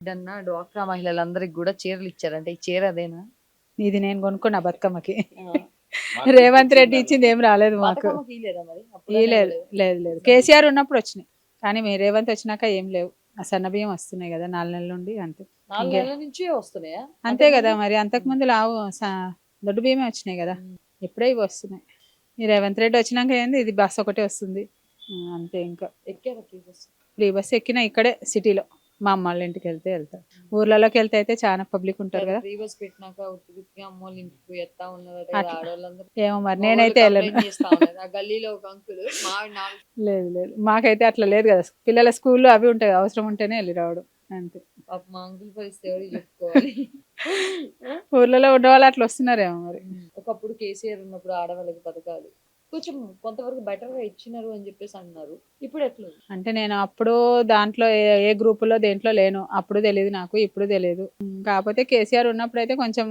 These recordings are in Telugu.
ఇదన్నా డ్వాక్రా మహిళలందరికి కూడా చీరలు ఇచ్చారు. అంటే ఈ చీర అదేనా? ఇది నేను కొనుక్కున్న బతుకమ్మకి. ఆ! రేవంత్ రెడ్డి ఇచ్చింది ఏం రాలేదు మాకు. బతుకమ్మకి ఇయలేదా మరి? అప్పుడన్నా లేదు ఇవ్వలేదా? లేదు లేదు. కేసీఆర్ ఉన్నప్పుడు వచ్చినాయి. కానీ మీ రేవంత్ వచ్చినాక ఏం లేవు. ఆ సన్న బియ్యం వస్తున్నాయి కదా 4 నెలల నుండి అంతే. 4 ఇంకే నెలల నుంచే వస్తున్నాయా? అంతే కదా అంతకుముందు? మరి అంతకుముందు లావు దొడ్డు బియ్యమే వచ్చినాయి కదా. హ్మ్. ఇప్పుడే ఇవి వస్తున్నాయి. ఈ రేవంత్ రెడ్డి వచ్చినాక ఏంది ఇది బస్ ఒకటే వస్తుంది. అంతే ఇంకా. ఎక్కారా ఫ్రీ బస్? ఫ్రీ బస్ ఎక్కినా ఇక్కడే సిటీలో మా అమ్మ వాళ్ళ ఇంటికి వెళ్తా. ఊర్లలోకి వెళ్తే అయితే చాలా పబ్లిక్ ఉంటారు కదా. ఫ్రీ బస్ పెట్టినాక ఉత్తిగా అమ్మోళ్ళ ఇంటికి పోయి ఎత్తా ఉన్నదట కదా అట్లా ఆడవాళ్ళందరూ. ఏమో మరి మగోళ్ళు నేనైతే వెళ్ళను. కంప్లైంట్ చేస్తా ఉన్నారు. ఆ గల్లీలో ఒక అంకుల్ మావి 4 లేదు లేదు మాకైతే అట్లా లేదు కదా. పిల్లల స్కూల్లో అవి ఉంటాయి అవసరం ఉంటేనే వెళ్ళి రావడం అంతే. పాపం మా అంకుల్ పరిస్థితి ఎవరికి చెప్పుకోవాలి. ఊర్లలో ఉన్న వాళ్ళు అట్లా వస్తున్నారేమో మరి. ఒకప్పుడు కేసీఆర్ ఉన్నప్పుడు ఆడవాళ్ళకి పథకాలు కొంచెం కొంతవరకు బెటర్ గా ఇచ్చినారు అని చెప్పేసి అన్నారు. ఇప్పుడు ఎట్లా? అంటే నేను అప్పుడు దాంట్లో ఏ గ్రూపులో దేంట్లో లేను. అప్పుడు తెలియదు నాకు, ఇప్పుడు తెలియదు. కాకపోతే కేసీఆర్ ఉన్నప్పుడు అయితే కొంచెం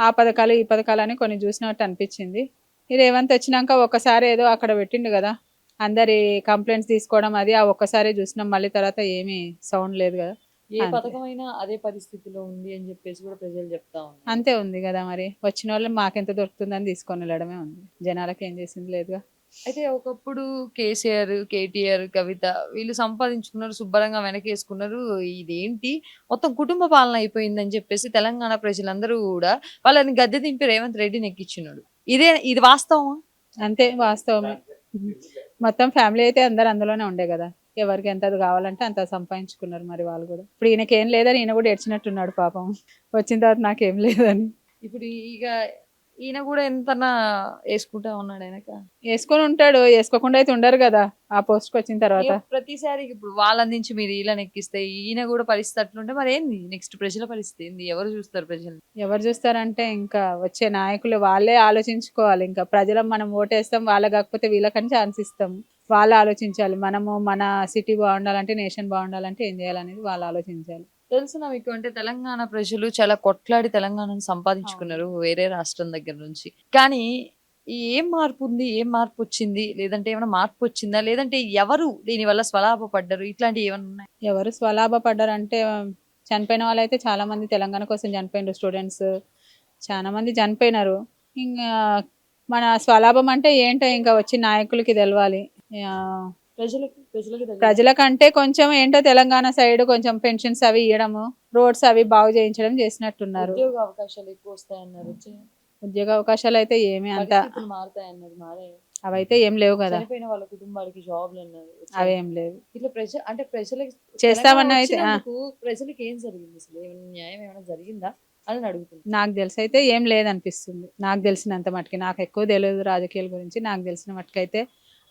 ఆ పథకాలు ఈ పథకాలు అని కొన్ని చూసినట్టు అనిపించింది. ఈ రేవంత్ వచ్చినాక ఒక్కసారి ఏదో అక్కడ పెట్టిండు కదా, అందరి కంప్లైంట్స్ తీసుకోవడం అది ఆ ఒక్కసారే చూసినాం. మళ్ళీ తర్వాత ఏమీ సౌండ్ లేదు కదా. ఏ అంతే. పథకమైనా అదే పరిస్థితిలో ఉంది అని చెప్పేసి కూడా ప్రజలు చెప్తా ఉన్నారు. అంతే ఉంది కదా మరి. వచ్చిన వాళ్ళు మాకెంత దొరుకుతుందని తీసుకొని వెళ్ళడమే ఉంది. జనాలకు ఏం చేసింది లేదుగా. అయితే ఒకప్పుడు కేసీఆర్, కేటీఆర్, కవిత వీళ్ళు సంపాదించుకున్నారు, శుభ్రంగా వెనకేసుకున్నారు. ఇదేంటి మొత్తం కుటుంబ పాలన అయిపోయిందని చెప్పేసి తెలంగాణ ప్రజలందరూ కూడా వాళ్ళని గద్దె దింపి రేవంత్ రెడ్డిని ఎక్కించున్నాడు. ఇది వాస్తవమా? అంతే వాస్తవమే. మొత్తం ఫ్యామిలీ అయితే అందరు అందులోనే ఉండే కదా. ఎవరికి ఎంత కావాలంటే అంత సంపాదించుకున్నారు మరి వాళ్ళు కూడా. ఇప్పుడు ఈయనకి ఏం లేదని ఈయన కూడా ఏడ్చినట్టున్నాడు పాపం. వచ్చిన తర్వాత నాకేం లేదని. ఇప్పుడు ఇక ఈయన కూడా ఎంతనా వేసుకుంటా ఉన్నాడు వెనక. వేసుకొని ఉంటాడు, వేసుకోకుండా అయితే ఉండరు కదా ఆ పోస్ట్కి వచ్చిన తర్వాత. ప్రతిసారి ఇప్పుడు వాళ్ళ నుంచి మీరు వీళ్ళని ఎక్కిస్తే ఈయన కూడా పరిస్థితి అట్లుంటే మరి ఏంది నెక్స్ట్ ప్రజల పరిస్థితి ఏంది? ఎవరు చూస్తారు ప్రజలు? ఎవరు చూస్తారంటే ఇంకా వచ్చే నాయకులు వాళ్ళే ఆలోచించుకోవాలి. ఇంకా ప్రజలం మనం ఓటేస్తాం, వాళ్ళ కాకపోతే వీళ్ళకని ఛాన్స్ ఇస్తాం. వాళ్ళు ఆలోచించాలి. మనము మన సిటీ బాగుండాలంటే, నేషన్ బాగుండాలంటే ఏం చేయాలనేది వాళ్ళు ఆలోచించాలి. తెలుసునా మీకు? అంటే తెలంగాణ ప్రజలు చాలా కొట్లాడి తెలంగాణను సంపాదించుకున్నారు వేరే రాష్ట్రం దగ్గర నుంచి. కానీ ఏం మార్పు ఉంది? ఏం మార్పు వచ్చింది? లేదంటే ఏమైనా మార్పు వచ్చిందా? లేదంటే ఎవరు దీని వల్ల స్వలాభ పడ్డారు? ఇట్లాంటివి ఏమైనా ఉన్నాయి? ఎవరు స్వలాభ పడ్డారంటే చనిపోయిన వాళ్ళైతే చాలా మంది తెలంగాణ కోసం చనిపోయినారు. స్టూడెంట్స్ చాలా మంది చనిపోయినారు. ఇంకా మన స్వలాభం అంటే ఏంటో ఇంకా వచ్చి నాయకులకి తెలవాలి. ప్రజలకంటే కొంచెం ఏంటో తెలంగాణ సైడ్ కొంచెం పెన్షన్స్ అవి ఇవ్వడము, రోడ్స్ అవి బాగు చేయించడం చేసినట్టున్నారు. ఉద్యోగ అవకాశాలు ఎక్కువ వస్తాయన్నారు. ఉద్యోగ అవకాశాలు అయితే ఏమీ అంత మారుతాయన్నారు. అవైతే ఏం లేవు కదా. చనిపోయిన వాళ్ళ కుటుంబాలకి జాబ్లు అన్నారు. అవేం లేవు. ఇట్లా అంటే ప్రజలకి చేస్తామన్నా అయితే ప్రజలకి ఏం జరిగింది? అసలు ఏమైనా న్యాయం ఏమైనా జరిగిందా అని అడుగుతుంది. నాకు తెలిసి అయితే ఏం లేదనిపిస్తుంది. నాకు తెలిసినంత మటుకి. నాకు ఎక్కువ తెలియదు రాజకీయాల గురించి. నాకు తెలిసిన మటుకైతే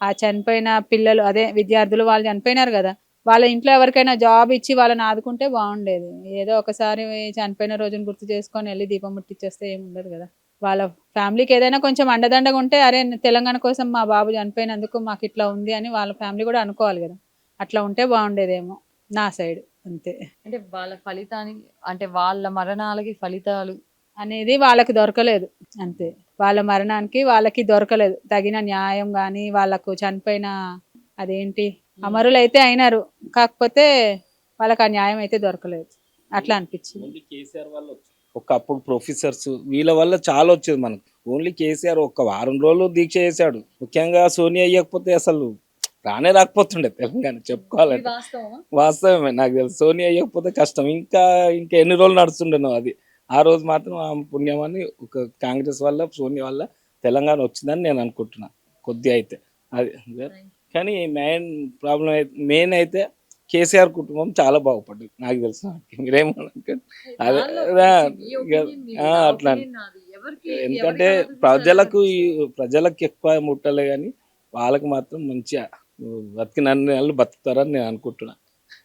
ఆ చనిపోయిన పిల్లలు అదే విద్యార్థులు వాళ్ళు చనిపోయినారు కదా, వాళ్ళ ఇంట్లో ఎవరికైనా జాబ్ ఇచ్చి వాళ్ళని ఆదుకుంటే బాగుండేది. ఏదో ఒకసారి చనిపోయిన రోజును గుర్తు చేసుకొని వెళ్ళి దీపం ముట్టిచ్చేస్తే ఏమి ఉండదు కదా. వాళ్ళ ఫ్యామిలీకి ఏదైనా కొంచెం అండదండగా ఉంటే, అరే తెలంగాణ కోసం మా బాబు చనిపోయినందుకు మాకు ఇట్లా ఉంది అని వాళ్ళ ఫ్యామిలీ కూడా అనుకోవాలి కదా. అట్లా ఉంటే బాగుండేదేమో నా సైడ్. అంతే. అంటే వాళ్ళ ఫలితానికి, అంటే వాళ్ళ మరణాలకి ఫలితాలు అనేది వాళ్ళకి దొరకలేదు. అంతే. వాళ్ళ మరణానికి వాళ్ళకి దొరకలేదు తగిన న్యాయం. కానీ వాళ్ళకు చనిపోయిన అదేంటి అమరులైతే అయినారు, కాకపోతే వాళ్ళకి ఆ న్యాయం అయితే దొరకలేదు. అట్లా అనిపించింది. కేసీఆర్ వల్ల ఒకప్పుడు ప్రొఫెసర్స్ వీళ్ళ వల్ల చాలా వచ్చేది మనకు. ఓన్లీ కేసీఆర్ ఒక్క వారం రోజులు దీక్ష చేశాడు. ముఖ్యంగా సోనియా అయ్యకపోతే అసలు రానే రాకపోతుండే తెలంగాణ చెప్పుకోవాలంటే. వాస్తవమే. నాకు తెలుసు సోనియా అయ్యకపోతే కష్టం. ఇంకా ఎన్ని రోజులు నడుస్తుండేనో అది. ఆ రోజు మాత్రం ఆ పుణ్యమని ఒక కాంగ్రెస్ వల్ల సోనియా వల్ల తెలంగాణ వచ్చిందని నేను అనుకుంటున్నా కొద్దిగా అయితే. అది కానీ మెయిన్ అయితే కేసీఆర్ కుటుంబం చాలా బాగుపడ్డది నాకు తెలుసు. మీరేమనుకో అదే అట్లా. ఎందుకంటే ప్రజలకు ఎక్కువ ముట్టలే కానీ వాళ్ళకి మాత్రం మంచిగా బతికినన్ని నెలలు బతుకుతారని నేను అనుకుంటున్నా.